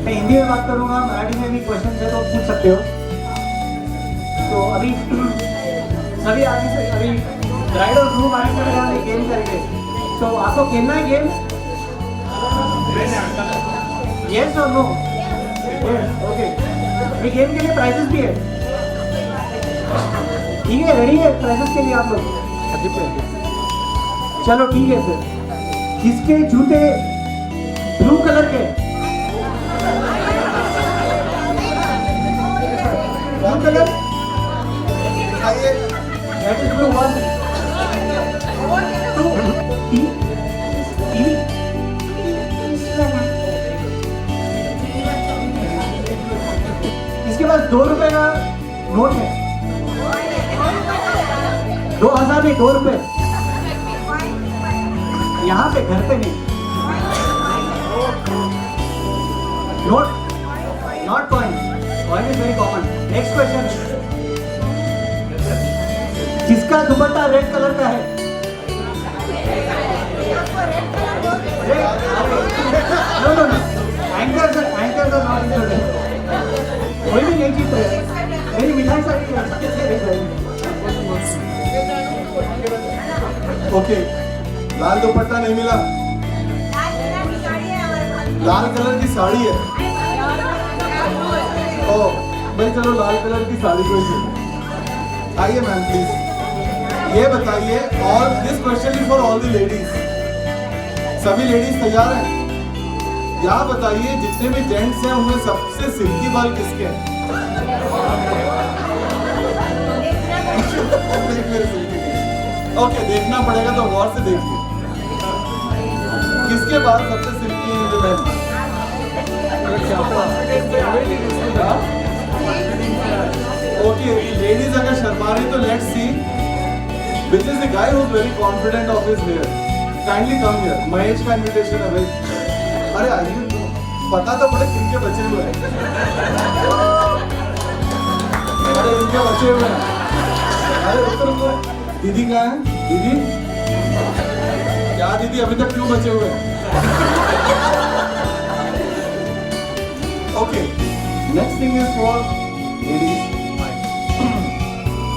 मैं हिंदी में बात करूँगा, मराठी में भी क्वेश्चन है तो पूछ सकते हो। तो अभी सभी आगे से अभी ब्राइड और ग्रूम आगे से हम एक गेम करेंगे। तो आपको खेलना है गेम? यस और नो? ओके। ये गेम के लिए प्राइजेस भी है, ठीक है? रेडी है प्राइजेस के लिए आप लोग? चलो ठीक है फिर। किसके जूते ब्लू कलर के? Blue colour? That is blue. 1, 2, 3, इसके पास 2 रुपए का नोट है। 2000 नहीं, 2 रुपए। यहाँ पे घर पे नहीं। Note, not coin. Coin is very common. Next question. किसका दुपट्टा रेड कलर का है? No no no, anchors are not included. कोई भी नहीं जीत रहे। मेरी मिठाई सारी ओके, लाल दुपट्टा नहीं मिला, लाल कलर की साड़ी है। ओ भाई चलो लाल कलर की साड़ी को ही। आइए मैम प्लीज, ये बताइए, और this question is for all the ladies. सभी लेडीज तैयार हैं? यहाँ बताइए, जितने भी जेंट्स हैं उनमें सबसे सिल्की बाल किसके हैं? ओके, देखना पड़ेगा तो गौर से देखिए। किसके बाल सबसे सिल्की हैं? ओके, लेडीज अगर शर्मा रही तो let's see which is the guy who is very confident of his hair. Kindly come here. Mahesh का इनविटेशन है भाई। अरे आइए, पता तो पड़े किनके बचे हुए हैं। अरे इनके बचे हुए हैं। अरे रुको, दीदी कहाँ है? दीदी क्या? दीदी अभी तक क्यों बचे हुए हैं? Okay, next thing is for ladies.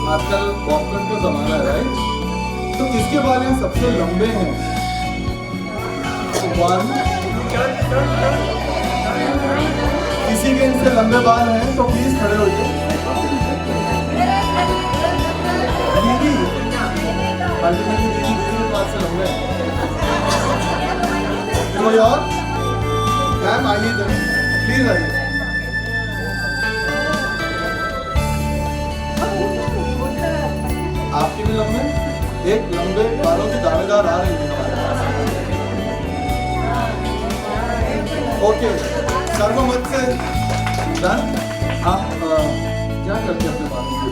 आजकल पॉपकॉर्न का जमाना है, राइट? तो किसके बाल यहाँ सबसे लंबे हैं? 1, किसी के इनसे लंबे बाल हैं तो प्लीज खड़े होइए। दीदी, अल्टीमेटली दीदी के बाल से लंबे हैं। कोई और? मैम आइए, प्लीज आइए। आपके भी लंबे? एक लंबे बालों की दावेदार आ रही है हमारे पास। ओके, सर्वमत से डन। आप क्या करते हैं अपने बालों के?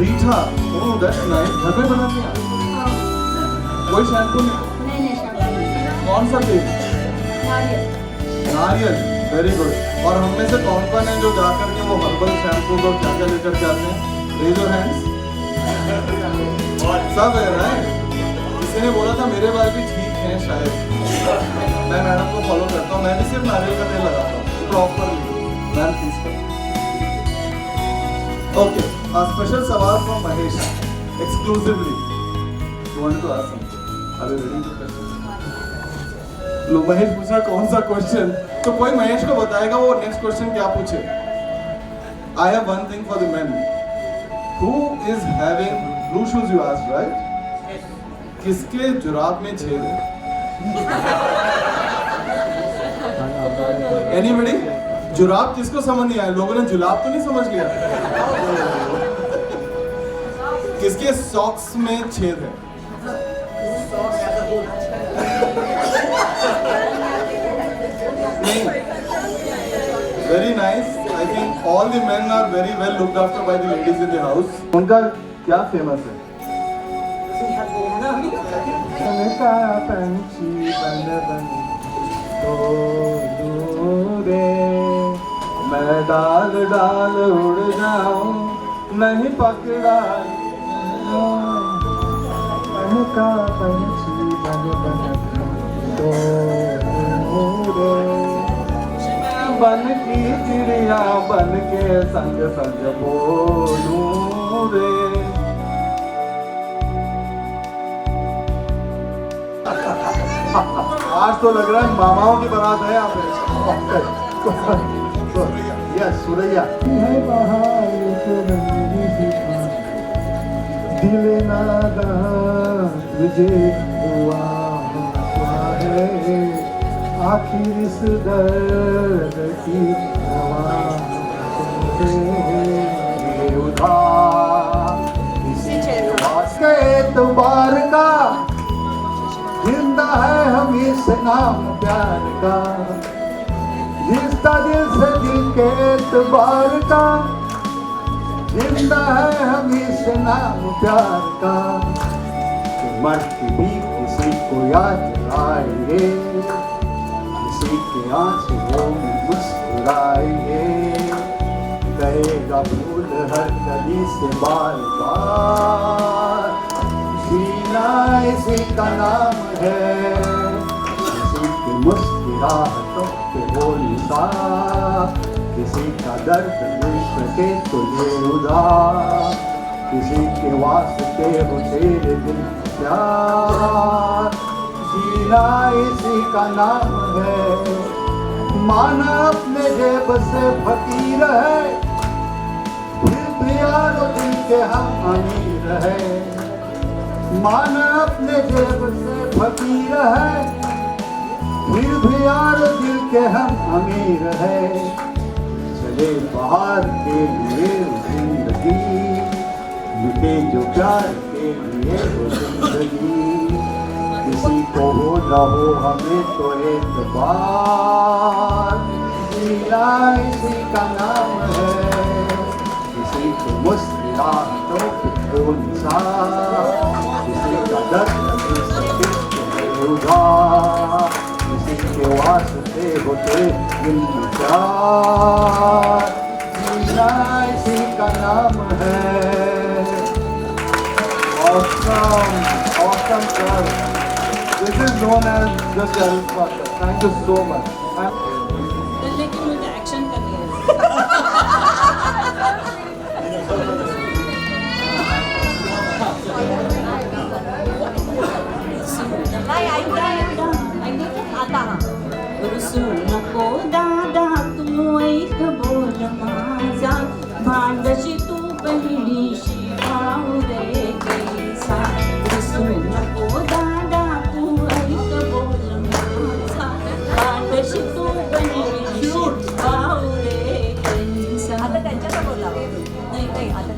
रीठा। Oh that's nice. घर में बनाते हैं? कोई शैम्पू नहीं? कौन सा तेल? नारियल। Very good. और हम में से कौन कौन है जो जाकर के वो हर्बल शैम्पू को क्या क्या लेकर के आते हैं? Raise your hands. सब है, राइट? किसी ने बोला था मेरे बाल भी ठीक हैं शायद। मैं मैडम को फॉलो करता हूँ। मैं भी सिर्फ नारियल का तेल लगाता हूँ प्रॉपरली। मैम प्लीज करो। ओके, a special सवाल from Mahesh exclusively. You want to ask something? Are you ready to question? लो, महेश पूछा कौन सा क्वेश्चन, तो कोई महेश को बताएगा वो नेक्स्ट क्वेश्चन क्या पूछे। I have one thing for the men. Who is having blue shoes? You asked, right? किसके जुराब में छेद है? Anybody? जुराब किसको समझ नहीं आया? लोगों ने जुलाब तो नहीं समझ लिया? किसके सॉक्स में छेद है? Very nice. I think all the men are very well looked after by the ladies in the house. उनका क्या फेमस है? मैं डाल डाल उड़ जाऊं, नहीं पकड़ा का पंछी बन बन बन की चिड़िया बन के संग संग बोलूं रे। आज तो लग रहा है मामाओं की बारात है यहाँ पे। यस सुरैया है बहार दिल नादा तुझे हुआ है आखिर इस दर्द की दवा है उधार किसी के एतबार का जिंदा है हम इस नाम प्यार का जिसका दिल से दिल के एतबार का जिंदा है हम इस नाम प्यार का मर के भी किसी को याद आएंगे किसी के आंसुओं में मुस्कुराएंगे कहेगा भूल हर गली से बार बार जीना इसी का नाम है किसी की मुस्कुराहटों पे हो निशान किसी का दर्द मिल सके तो ये उदार किसी के वास्ते हो तेरे दिल का प्यार जीना इसी का नाम है माना अपने जेब से फकीर है फिर भी यारो दिल के हम अमीर है माना अपने जेब से फकीर है फिर भी यारो दिल के हम अमीर है चले बाहर के लिए जिंदगी मिटे जो प्यार के लिए वो जिंदगी किसी को हो न हो हमें तो एक बार जीना इसी का नाम है किसी को मुस्कुराहटों पे हो निशान किसी का दर्द मिल सके तो उधार किसी के वास्ते होते दिल में प्यार जीना इसी का नाम है। Awesome sir. This is known as the self factor. Thank you so much. लेकिन मुझे एक्शन करनी है। नको दादा तू ऐक बोल माझा भांडशी तू बहिणीशी भाऊ रे कैसा विसरू नको दादा तू ऐक बोल माझा भांडशी तू बहिणीशी भाऊ रे कैसा आता त्यांच्याकडे बोलावं नाही नाही आता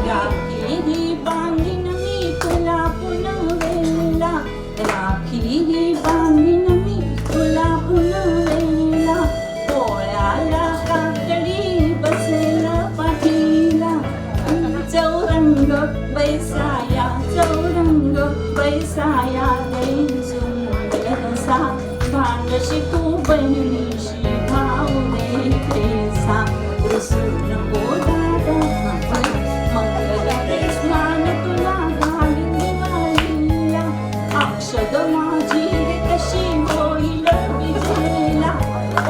राखी ही बांधीन मी तुला पुनवेला राखी ही बांधीन मी तुला पुनवेला पोळ्याला काकडी बसेल पाठीला चौरंग बैसाया चौरंग बैसाया सा भांडशी तू बहिणीशी भाऊ रे कैसा विसरू नको दादा स्नान तुला घालीन दिवाळीला अक्षद माझी रे कशी होईल विजेला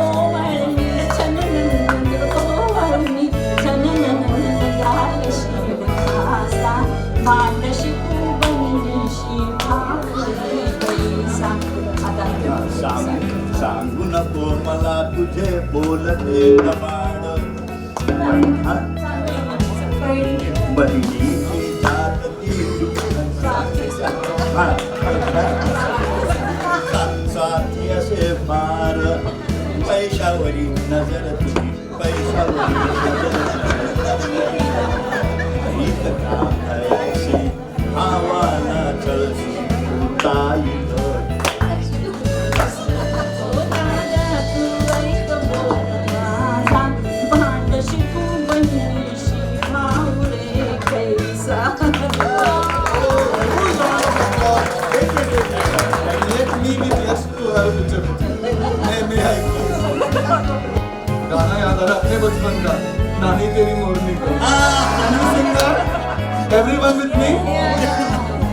ओवाळणी छननंद ओवाळणी छननंद झाले शिवदासा भांडशी तू बहिणीशी भावले पैसा आता सांगू नको मला तुझे बोलते दबाड बहिणीची जात ती साथी असे फार पैशावरी नजर तुझी पैशावरी नजर आवाना चळशी ताई गाना याद आ रहा अपने बचपन का नानी तेरी मोरनी का एवरीवन विथ मी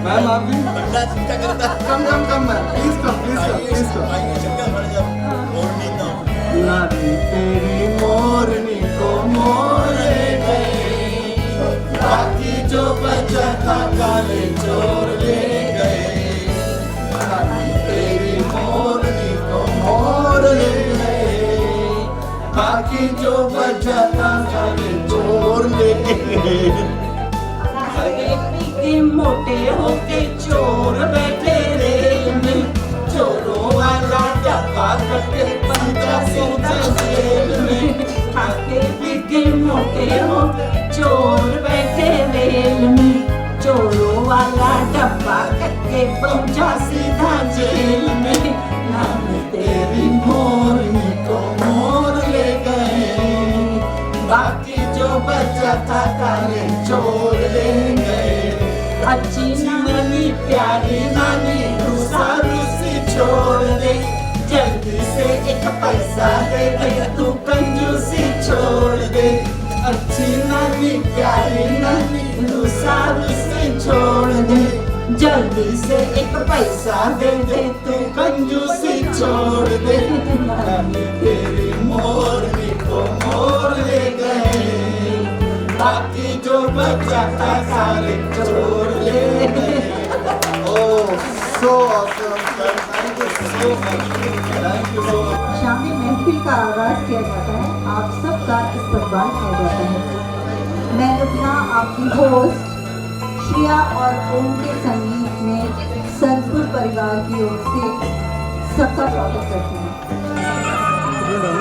मैम आप भी बंदा चिंता करता कम मैम प्लीज कम आइए शंकर भर जब मोरनी तो नानी तेरी मोरनी को मोर ले गए, बाकी जो बचा था काले चोर ले गए। नानी तेरी मोरनी को मोर ले गए, बाकी जो बचा था काले चोर ले गए। के मोटे होके चोर बैठे रेल में, चोरों वाला डब्बा करके पंजा सीधा जेल में। आके बिके मोटे हो चोर बैठे रेल में, चोरों वाला डब्बा करके पंजा सीधा जेल में। नाम तेरी मोरनी को मोर ले गए, बाकी जो बचा था काले चोर ले गए। अच्छी नानी प्यारी नानी रूसा रूसी छोड़ दे, जल्दी से एक पैसा दे दे तू कंजूसी छोड़ दे। अच्छी नानी प्यारी नानी रूसा रूसी छोड़ दे, जल्दी से एक पैसा दे दे तू कंजूसी छोड़ दे। नानी तेरी मोरनी को मोर ले गए, बाकी जो बचा था सारे चोर ले गए। Oh, so awesome. Thank you so much. Thank you so much. Shami महफिल का आगाज किया जाता है, आप सबका इस्तकबाल किया जाता है। मैं लुबना आपकी होस्ट श्रिया और ओम के संगीत में संतपुर परिवार की ओर से सबका स्वागत करती हूँ। मैं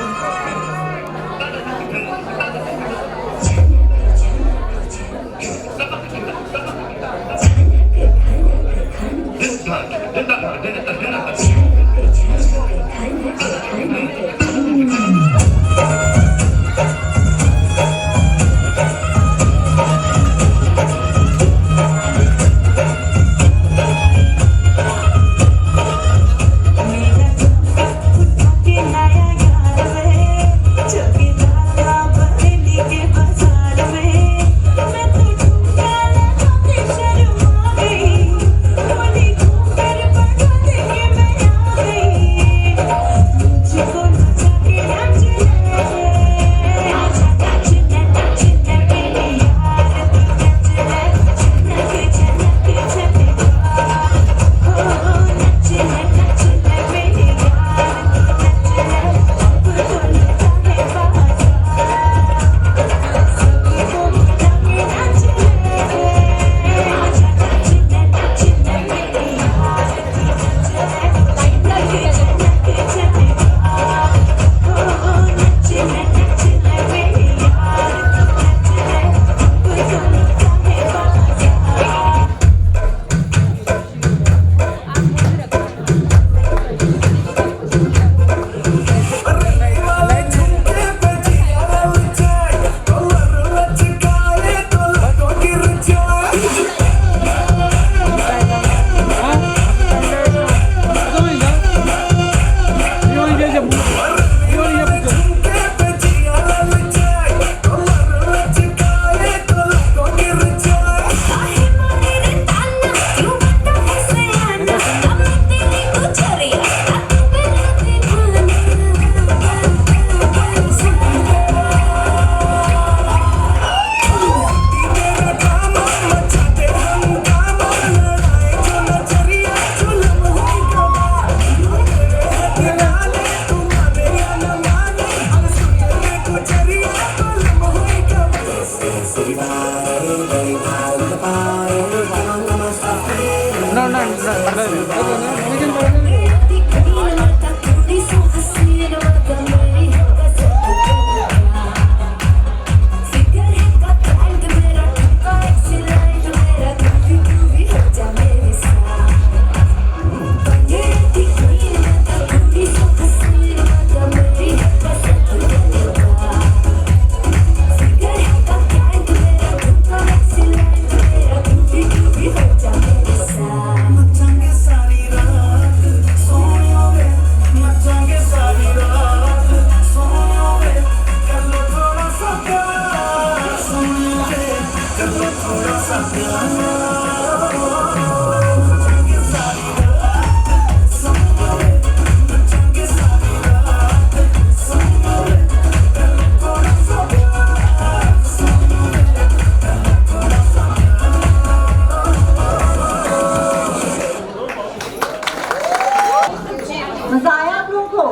मजा आया आप लोगों को?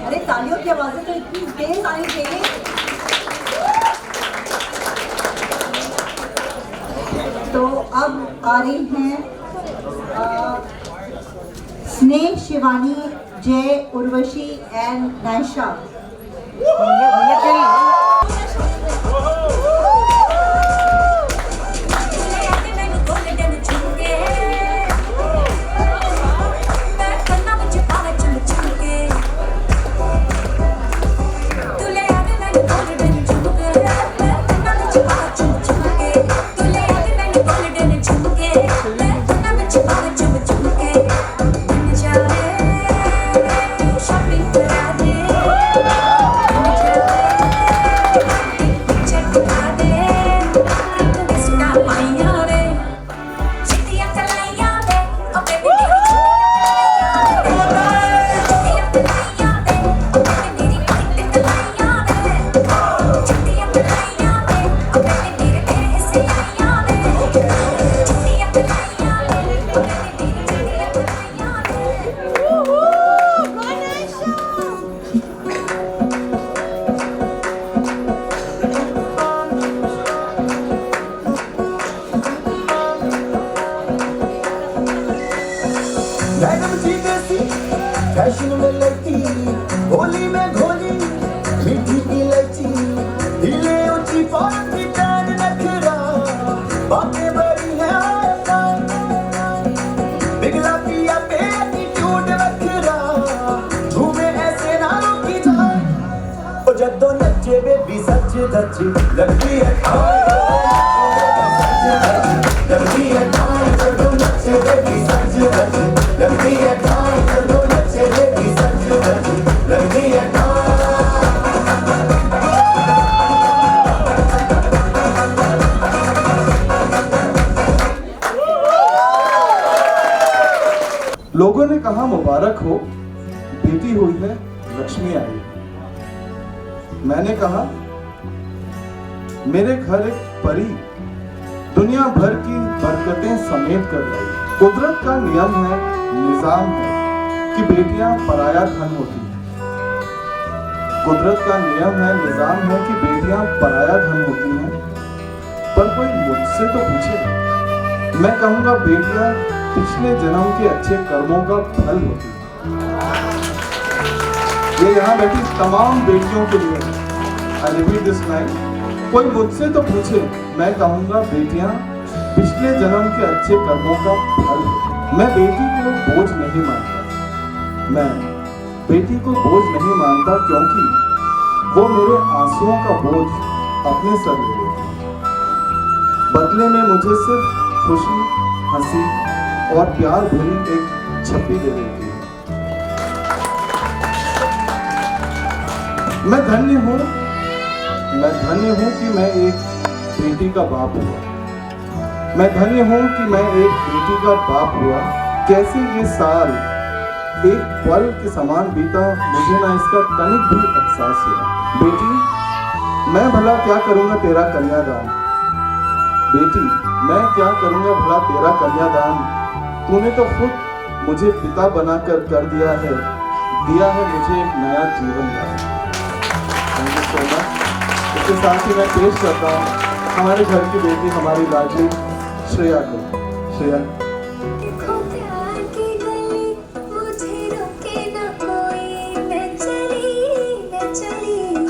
अरे तालियों की आवाजें तो इतनी तेज आनी चाहिए। तो अब आ रही हैं स्नेह, शिवानी, जय, उर्वशी एंड नायशा। फैशन में लड़की, होली में घोली, मीठी इलायची, हिले ऊंची फौरन की टैग नखरा, बातें बड़ी हैं आसान, बिगला पिया पे एटीट्यूड रखरा, झूमे ऐसे नालों की जान, ओ जद्दो नच्चे बेबी सच धच, लगती है लगती है जद्दो नच्चे बेबी सच धच, लगती है जद्दो नच्चे बेबी सच धच, लगती है लोगों ने कहा मुबारक हो, बेटी हुई है, लक्ष्मी आई। मैंने कहा मेरे घर एक परी दुनिया भर की बरकतें समेट कर लाई। कुदरत का नियम है, निजाम है कि बेटियां पराया धन होती हैं। कुदरत का नियम है, निजाम है कि बेटियां पराया धन होती हैं। पर कोई मुझसे तो पूछे, मैं कहूंगा बेटियां पिछले जन्म के अच्छे कर्मों का फल होती है। ये यहाँ बैठी तमाम बेटियों के लिए आई रिपीट दिस लाइन, कोई मुझसे तो पूछे, मैं कहूंगा बेटियां पिछले जन्म के अच्छे कर्मों का फल होती है। मैं बेटी को बोझ नहीं मानता, मैं बेटी को बोझ नहीं मानता, क्योंकि वो मेरे आंसुओं का बोझ अपने सर ले लेती है। बदले में मुझे सिर्फ खुशी, हंसी और प्यार भरी एक छप्पी दे देती है। मैं धन्य हूं कि मैं एक बेटी का बाप हुआ। मैं धन्य हूं कि मैं एक बेटी का बाप हुआ। कैसे ये साल एक पल के समान बीता, मुझे ना इसका तनिक भी एहसास हुआ। बेटी, मैं भला क्या करूंगा तेरा कन्यादान। बेटी, मैं क्या करूंगा भला तेरा कन्यादान। तूने तो खुद मुझे पिता बनाकर कर दिया है मुझे एक नया जीवन दान। Thank you so much. इसके साथ ही मैं पेश करता हूँ हमारे घर की बेटी, हमारी लाडली श्रेया को। श्रेया, देखो प्यार की गली, मुझे रोके ना कोई, मैं चली,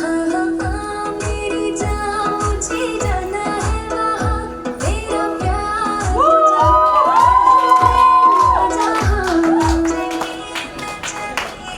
हाँ हाँ हाँ मेरी जान, मुझे जाना है वहाँ, मेरा प्यार जहाँ चली, मैं चली।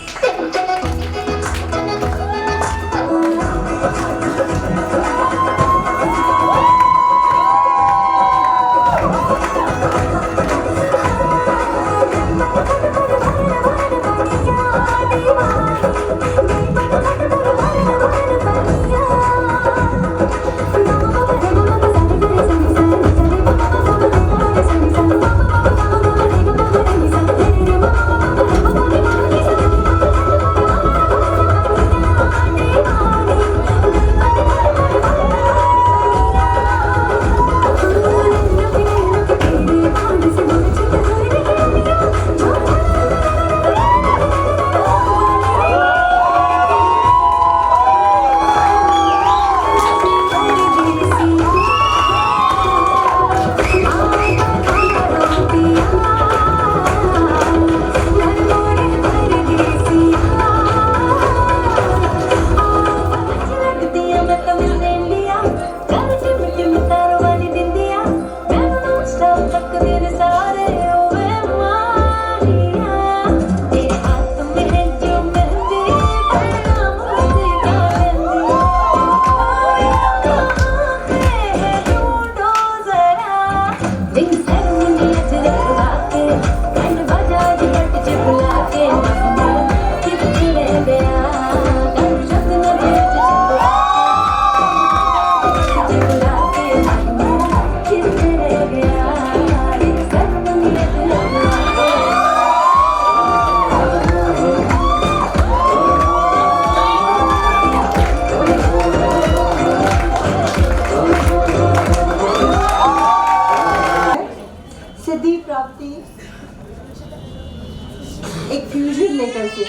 फ्यूजन लेकर के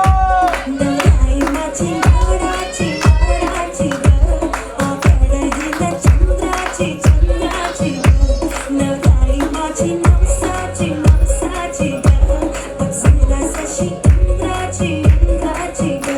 नवराई माझी नवराची नवराची ग आकडहिला चंद्राची चंद्राची ग नवराई माझी नवसाची नवसाची ग अक्षरा सशी इंद्राची इंद्राची ग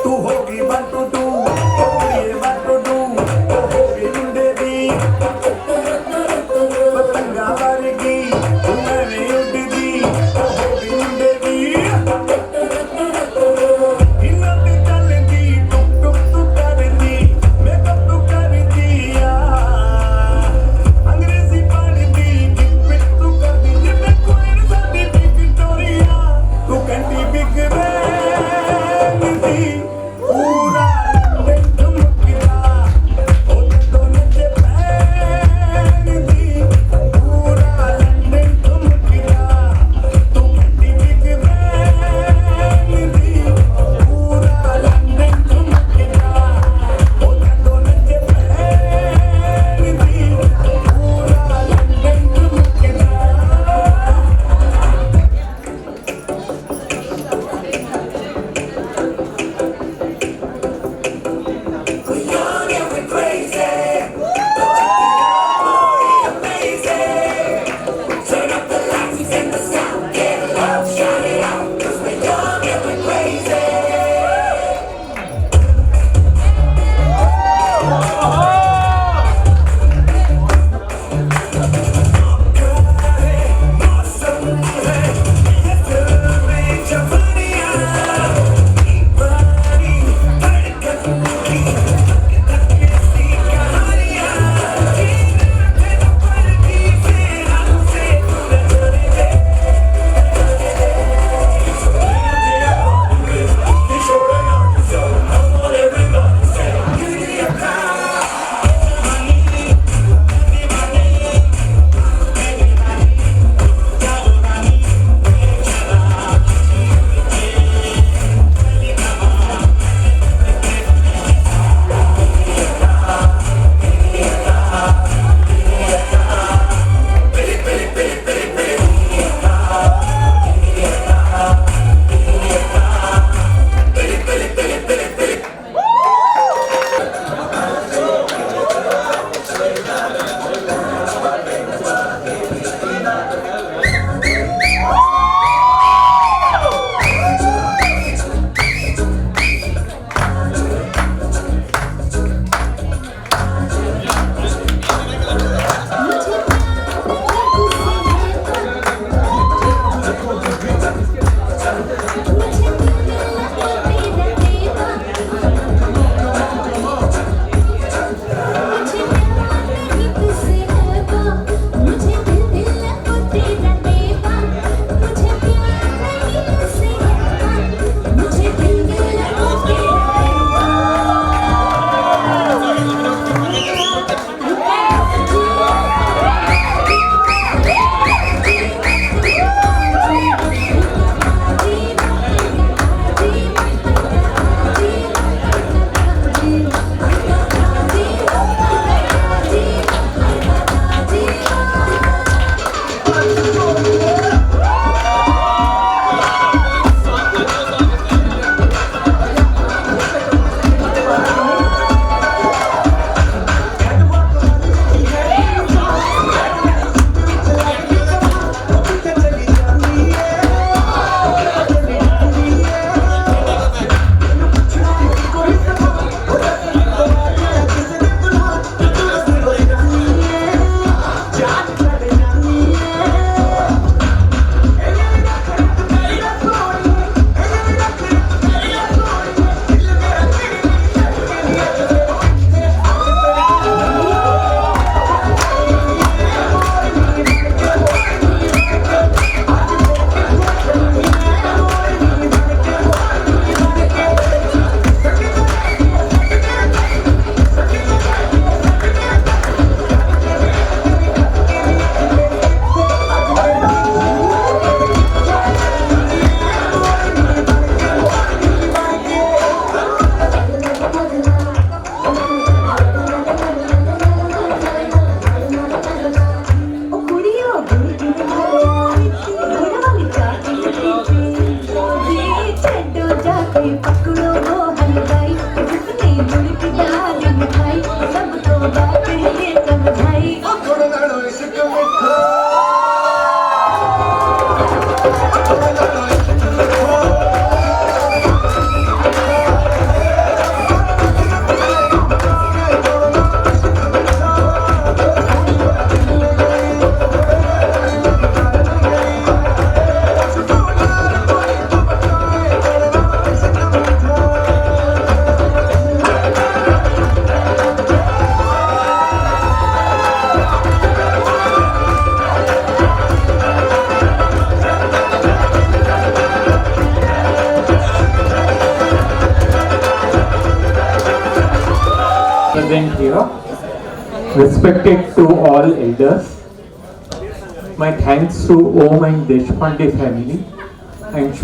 तू होगी बाटू टू ये बाटू टू होगी मुंडे दी पतंगा वर्गी मैं उड़दी होगी मुंडे दी ए पकड़ो वो हलवाई जिसने गुड़ की डाली मिठाई सबको बात ये समझाई थोड़ा लड़ो इश्क मिठा Present here, respected to all elders, my thanks to Om and Deshpande family, and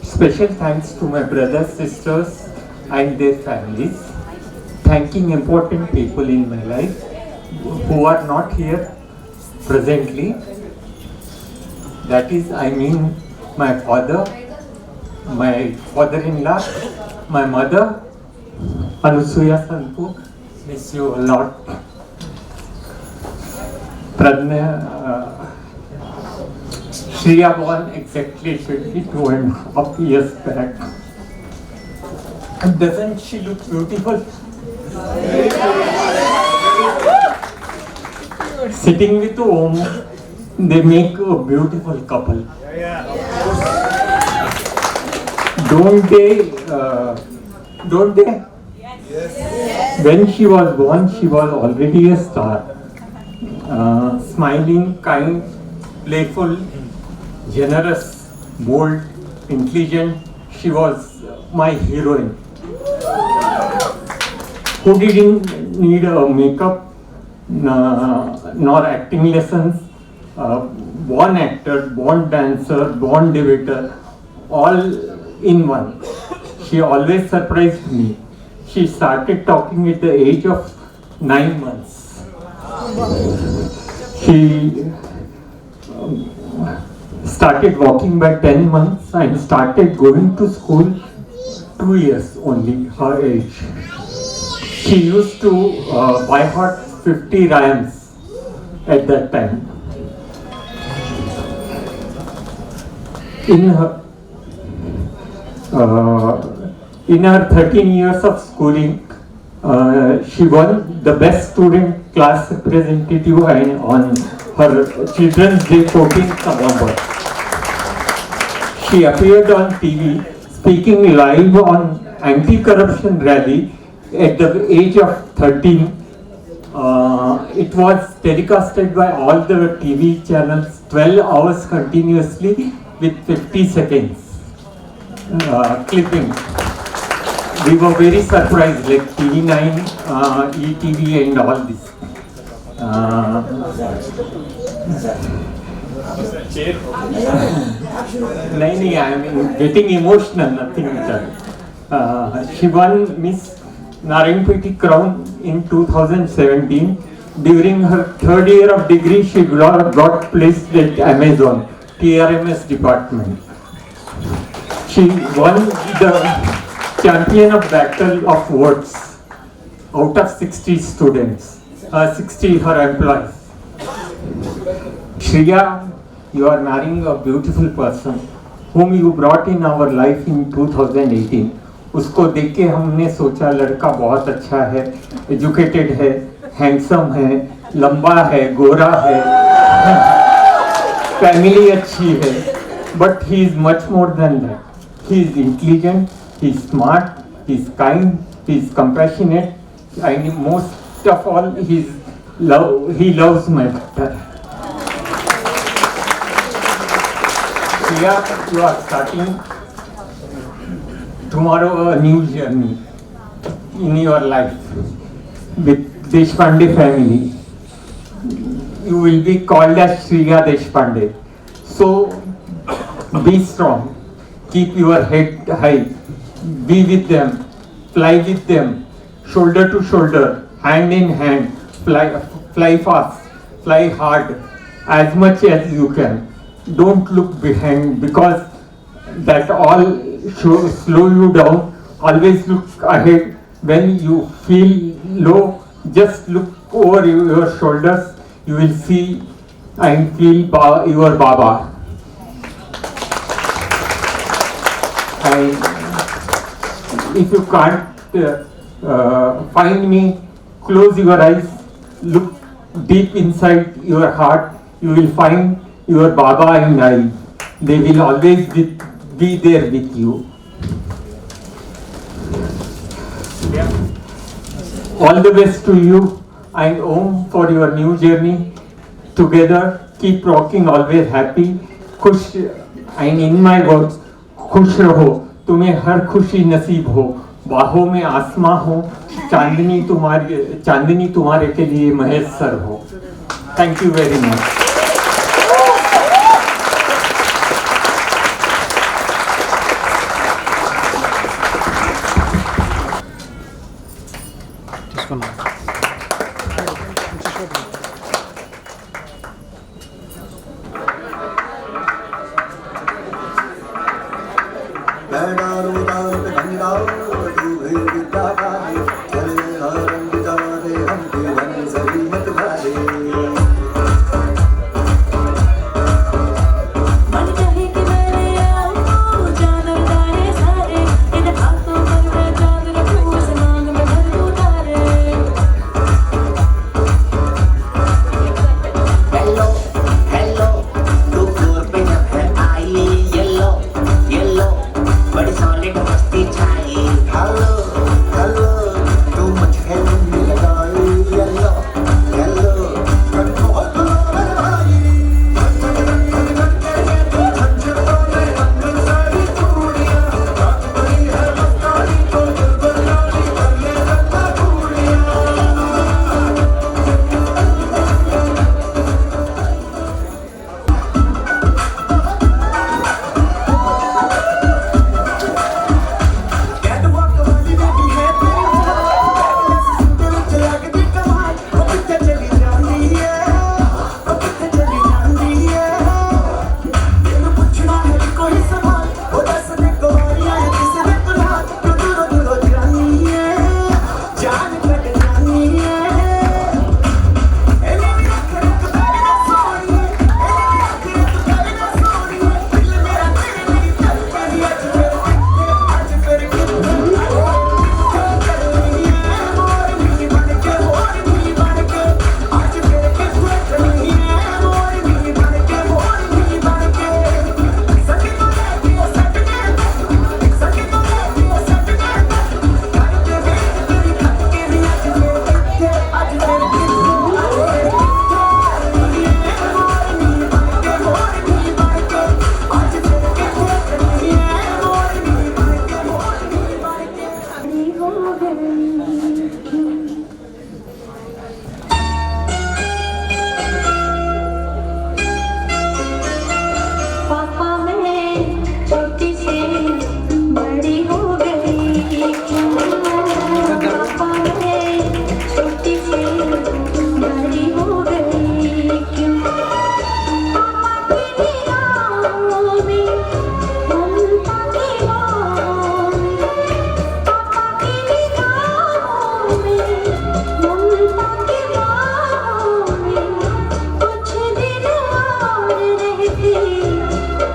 special thanks to my brothers, sisters, and their families. Thanking important people in my life who are not here presently. That is, I mean, my father, my father-in-law, my mother, Anusuya Sanpu, miss you a lot. Pradnya, Shriya born exactly 22.5 years back. And doesn't she look beautiful? Sitting with Om, they make a beautiful couple. Don't they? Yes. When she was born, she was already a star. Smiling, kind, playful, generous, bold, intelligent. She was my heroine. Who didn't need a makeup nor acting lessons. Born actor, born dancer, born debater, all in one. She always surprised me. She started talking at the age of 9 months. She started walking by 10 months and started going to school 2 years only, her age. She used to by heart 50 rhymes at that time. In her 13 years of schooling, she won the best student class representative on her Children's Day 14th November. She appeared on TV speaking live on anti-corruption rally at the age of 13. It was telecasted by all the TV channels 12 hours continuously with 50 seconds clipping. We were very surprised, like TV9, ETV and all this. I am getting emotional, nothing else. She won Miss Narangpeti Crown in 2017. During her third year of degree, she got placed at Amazon, TRMS department. She won the champion of battle of words out of 60 students, 60 her employees. Shriya, you are marrying a beautiful person whom you brought in our life in 2018. उसको देख के हमने सोचा लड़का बहुत अच्छा है, educated है, हैंडसम है, लंबा है, गोरा है, फैमिली अच्छी है, but he is much more than that. He is intelligent, he is smart, he is kind, he is compassionate, and most of all, he loves my daughter. Shriya, you are starting tomorrow a new journey in your life with Deshpande family. You will be called as Shriya Deshpande. So be strong, keep your head high, be with them, fly with them, shoulder to shoulder, hand in hand, fly fast, fly hard, as much as you can. Don't look behind, because that all slow you down. Always look ahead. When you feel low, just look over your shoulders. You will see and feel your Baba. And if you can't find me, close your eyes, look deep inside your heart. You will find your Baba and I. They will always be there with you. All the best to you and Om for your new journey. Together, keep rocking, always happy, खुश, and in my words, खुश रहो, तुम्हें हर खुशी नसीब हो, बाहों में आसमां हो, चांदनी तुम्हारे के लिए मयस्सर हो. Thank you very much. मन कहे कि मैं आऊं जाने जाने सारे इन हाथों में मैं जान रखूं उस मांग में भर दूं तारे हेलो हेलो तू फ्लोर पे जब है आई येलो येलो बड़ी सॉलिड मस्ती छाई हेलो हेलो तू मुझे नहीं लगाई येलो येलो पापा मैं छोटी से बड़ी हो गई क्यों पापा मैं छोटी से बड़ी हो गई क्यों पापा की निगाहों में ममता की बाहों में पापा की निगाहों में ममता की बाहों में कुछ दिन और रहते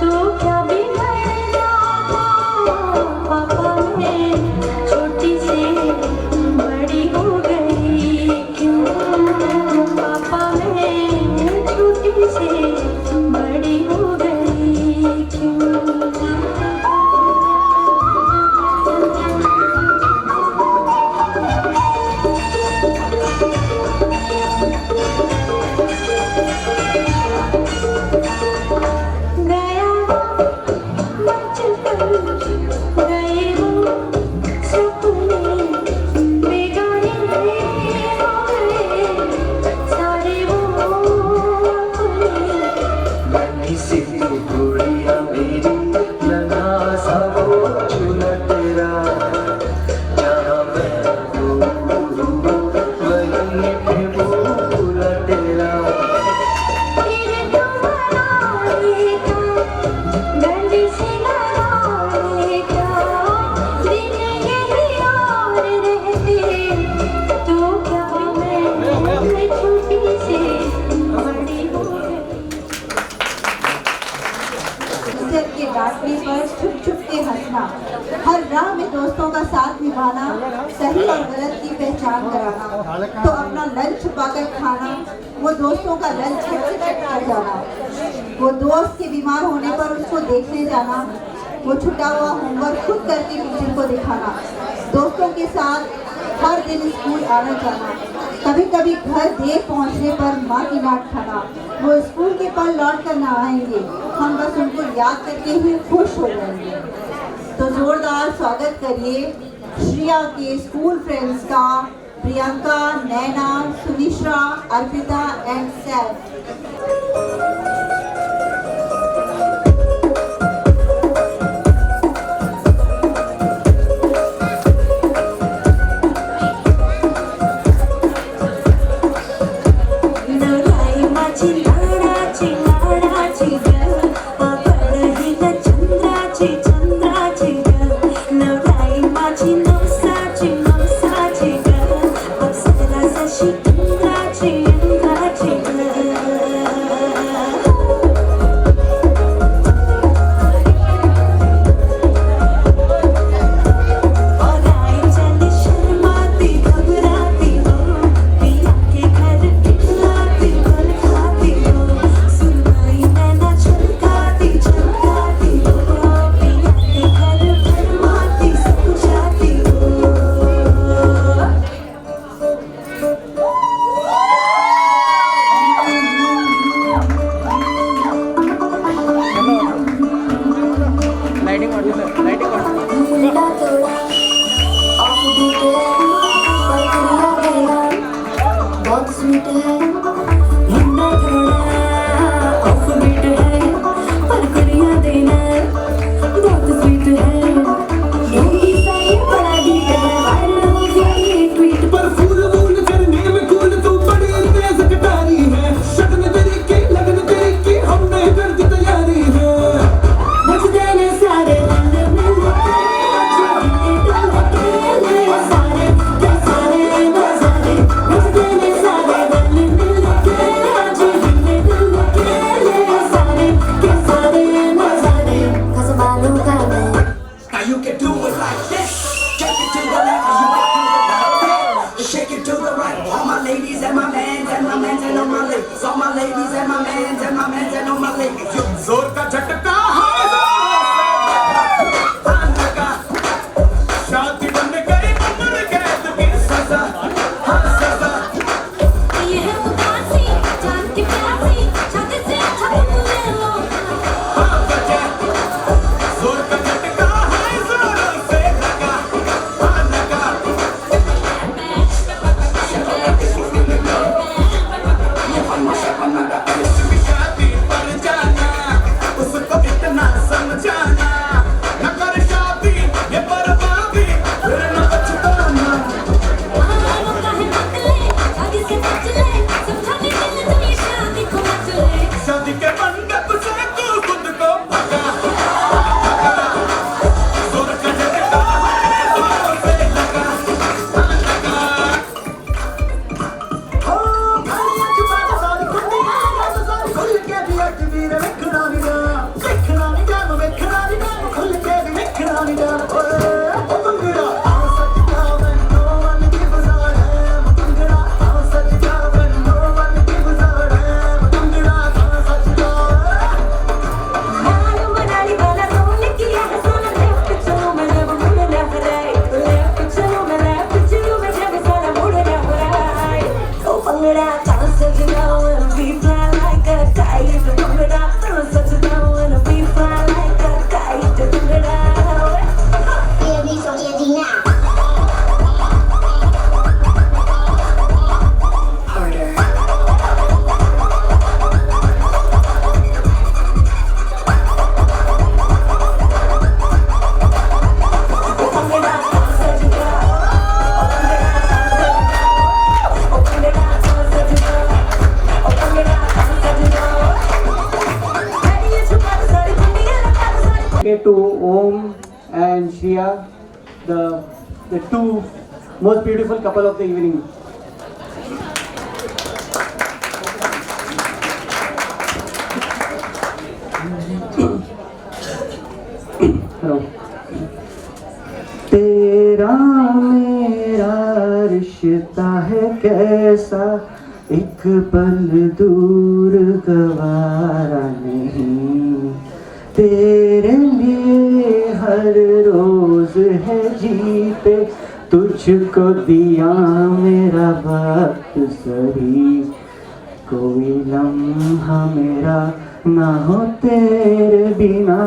तो क्या बिगड़ जाता पापा मैं छोटी से बड़ी हो गई क्यों पापा मैं छोटी से बड़ी हो गई क्यों गया बचपन गए वो सपने बेगाने हो गए सारे वो अपने बनी सी गुड़िया मेरी लगा सा वो झूला तेरा जहाँ मैं हूँ वहीं पे भूला तेरा फिर तुम आएगा गली से लगाएगा होने पर छुप छुप के हंसना, हर राह में दोस्तों का साथ निभाना, सही और गलत की पहचान कराना, तो अपना लंच छुपाकर खाना, वो दोस्तों का लंच झट से चट कर जाना, वो दोस्त के बीमार होने पर उसको देखने जाना, वो छुटा हुआ होमवर्क खुद करके टीचर को दिखाना, दोस्तों के साथ हर दिन स्कूल आना जाना, कभी कभी घर देर पहुंचने पर माँ की डांट खाना, वो स्कूल के पल लौट कर ना आएंगे, हम बस उनको याद करके ही खुश हो जाएंगे। तो जोरदार स्वागत करिए श्रिया के स्कूल फ्रेंड्स का, प्रियंका, नैना, सुनिश्रा, अर्पिता एंड सैफ। जोर का झटका शादी बन गई उम्र कैद की सजा, सजा। ये है उदासी जान की प्यासी, छाती से छाती ले लो। बचा जोर का झटका है, जोर से लगा, लगा। शादी पर जाना उसको इतना समझाना, न कर शादी ये बर्बादी, फिर न पछताना। आलों का है बदले, शादी से बच ले, समझाने के लिए तुम ये शादी को मत ले। शादी के मंडप से तू खुद को भगा, जोर का झटका है, जोर से लगा, लगा। मालूम मनाली वाला रोल किया है सोना, लेफ्ट चलो मैं जब मुड़ लहराए, लेफ्ट चलो मैं लेफ्ट चलो मैं जब सारा मुड़ लहराए। ओ पंगड़ा डांस सजना wanna be fly like a kite, पंगड़ा डांस सजना wanna be fly like a kite, पंगड़ा। Baby, so easy now. To Om and Shriya, the two most beautiful couple of the evening. Hello. तेरा मेरा रिश्ता है कैसा, एक पल दूर गवारा नहीं। तेरे लिए हर रोज है जीते, तुझको दिया मेरा वक्त सही। कोई लम्हा मेरा ना हो तेरे बिना,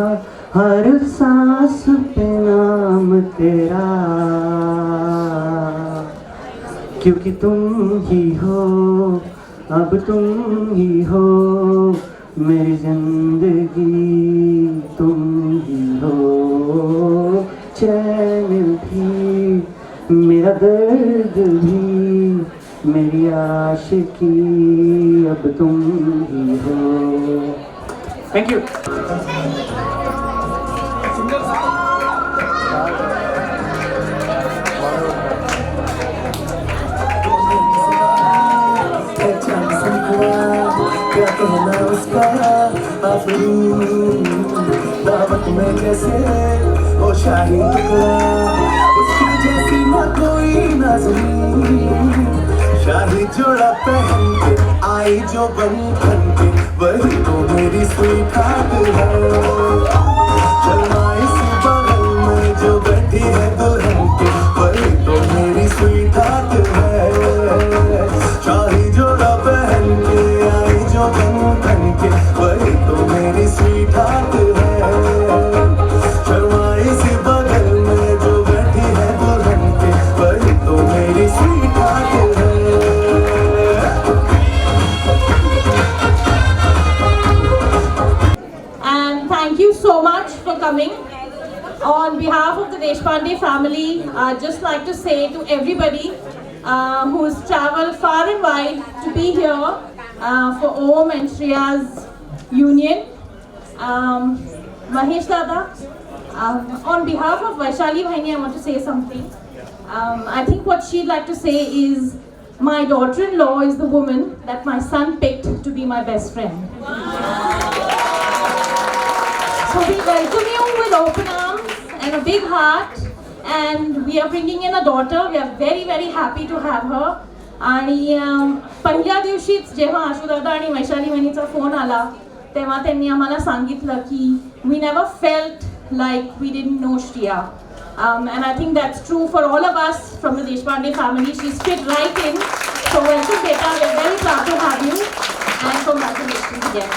हर सांस पे नाम तेरा। क्योंकि तुम ही हो, अब तुम ही हो मेरी जिंदगी, तुम ही हो चैन भी, मेरा दर्द भी, मेरी आशिकी, अब तुम ही हो। Thank you. क्या कहना उसका आफरीन, दावत में जैसे वो शाही टुकड़ा, उसकी जैसी ना कोई नाज़नीन। शाही जोड़ा पहन के आई जो बन के, वही तो मेरी स्वीट हार्ट है। शर्माई सी बगल में जो बैठी है दुल्हन के, वही तो मेरी स्वीट हार्ट है। शाही जोड़ा पहन के आई जो बन के, वही तो मेरी स्वीट हार्ट है। शर्माई सी बगल में जो बैठी है दुल्हन के, वही तो मेरी स्वीट हार्ट है। And thank you so much for coming. On behalf of the Deshpande family, I'd just like to say to everybody who's traveled far and wide to be here for Om and Shreya's union. Mahesh Dada, on behalf of Vaishali Bhaini, I want to say something. I think what she'd like to say is, my daughter-in-law is the woman that my son picked to be my best friend. So we welcome you with open arms and a big heart, and we are bringing in a daughter. We are very, very happy to have her. आणि पहिल्या दिवशीच जेव्हा आशुदादा आणि Vaishali वहिनीचा phone आला, तेव्हा त्यांनी आम्हाला सांगितलं की we never felt like we didn't know Shreya. And I think that's true for all of us from the Deshpande family. She's fit right in. So welcome, beta. We're very proud to have you, and congratulations again.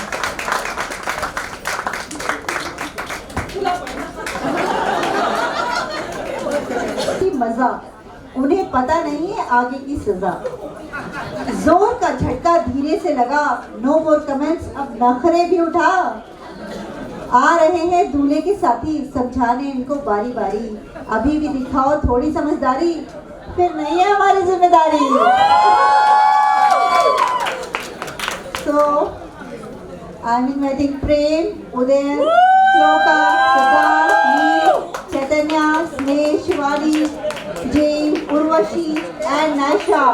मजा, उन्हें पता नहीं है आगे की सजा। जोर का झटका धीरे से लगा, नो मोर कमेंट्स, अब नखरे भी उठा। आ रहे हैं दूल्हे के साथी, समझाने इनको बारी बारी, अभी भी दिखाओ थोड़ी समझदारी, फिर नहीं है हमारी जिम्मेदारी। So I'm inviting Prem, Uday, Shloka, Siddharth, Neil, Chaitanya, Sneha, Shivani, James, Urvashi and Nasha.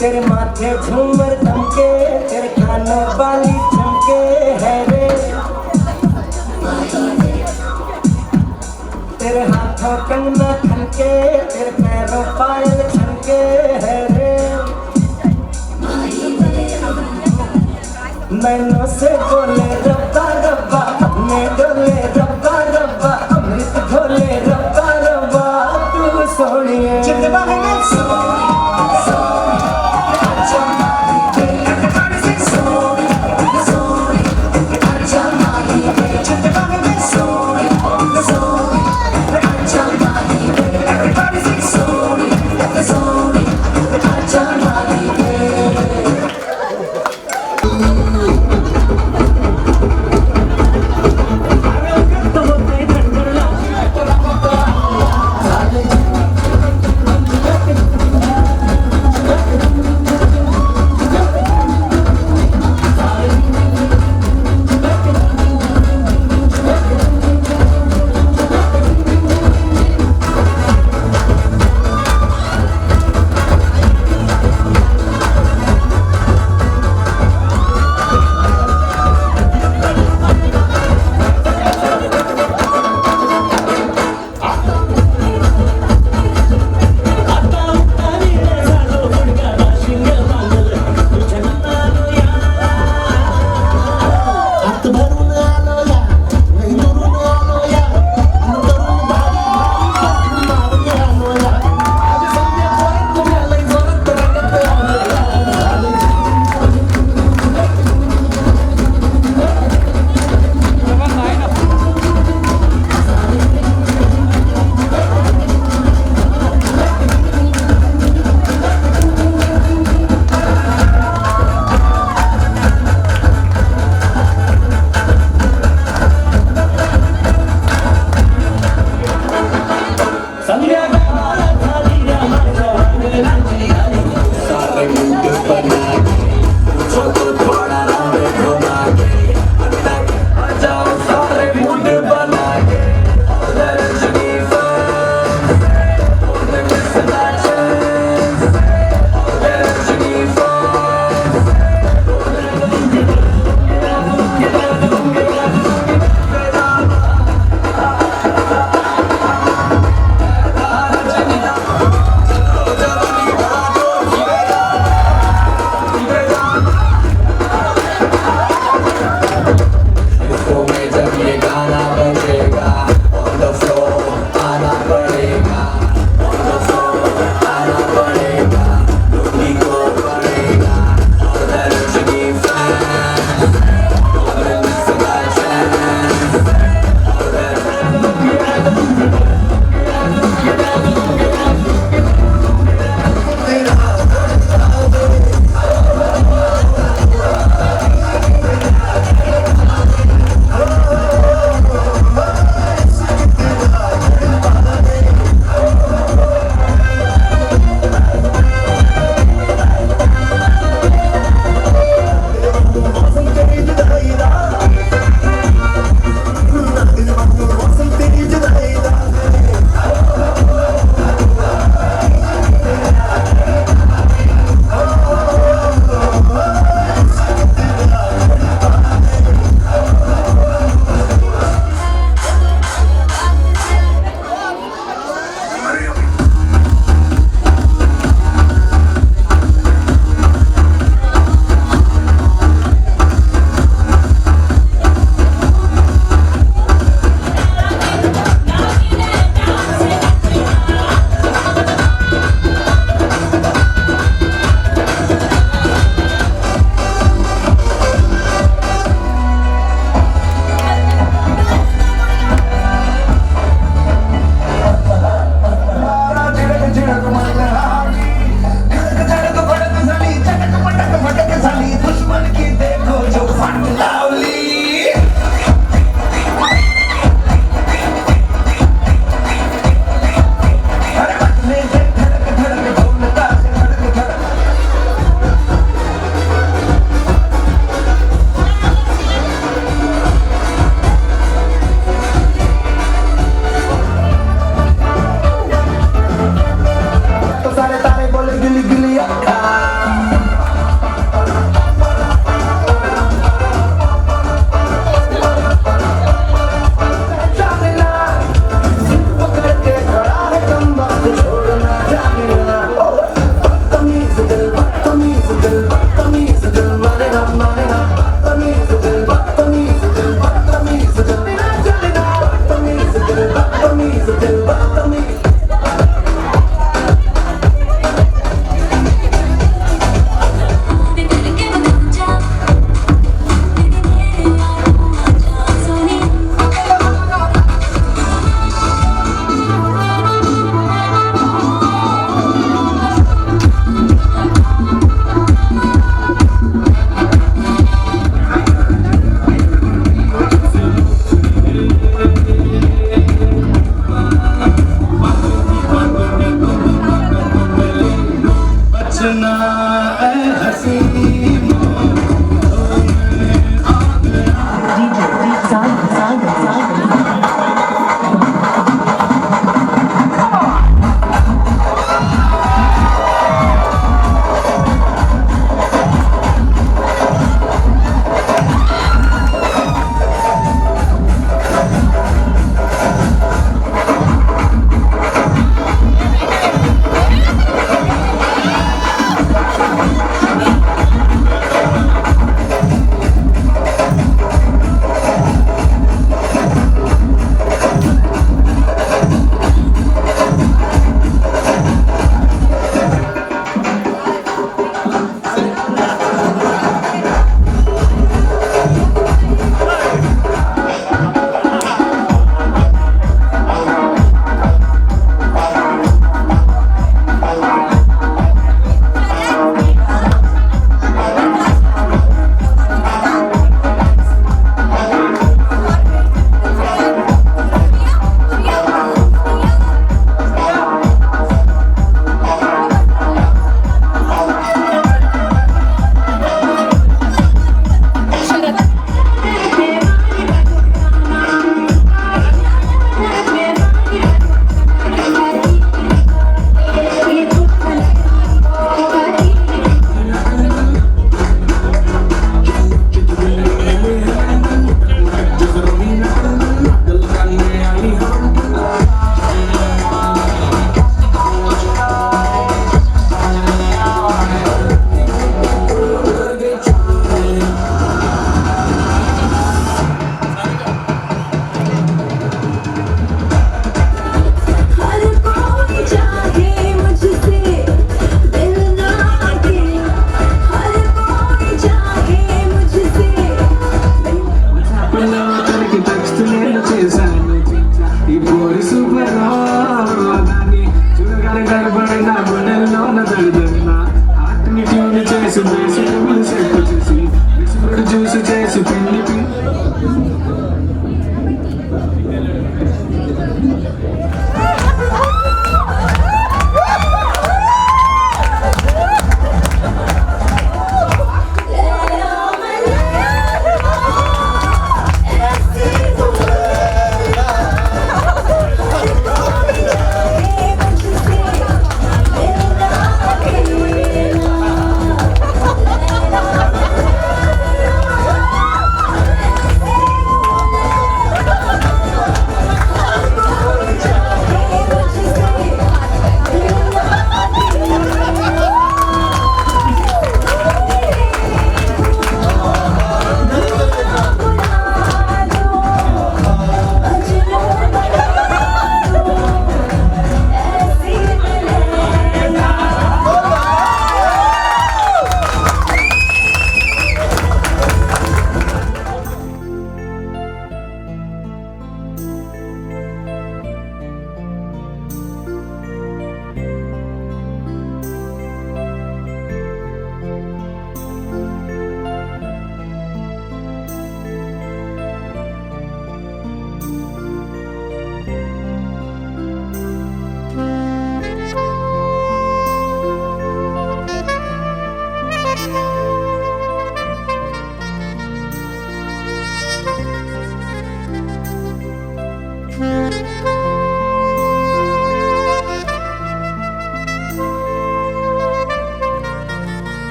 तेरे माथे झूमर चमके, तेरे कानों वाली चमके है रे, तेरे हाथों कंगना खनके, तेरे पैरों पायल छनके है रे, नैनों से बोले